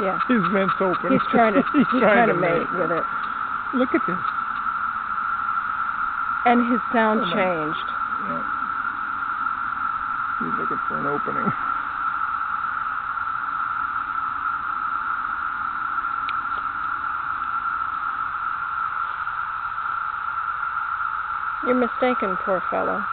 Yeah. His vent's open. He's trying to mate with it. Look at this. And his sound Oh my. changed. Yeah. He's looking for an opening. You're mistaken, poor fellow.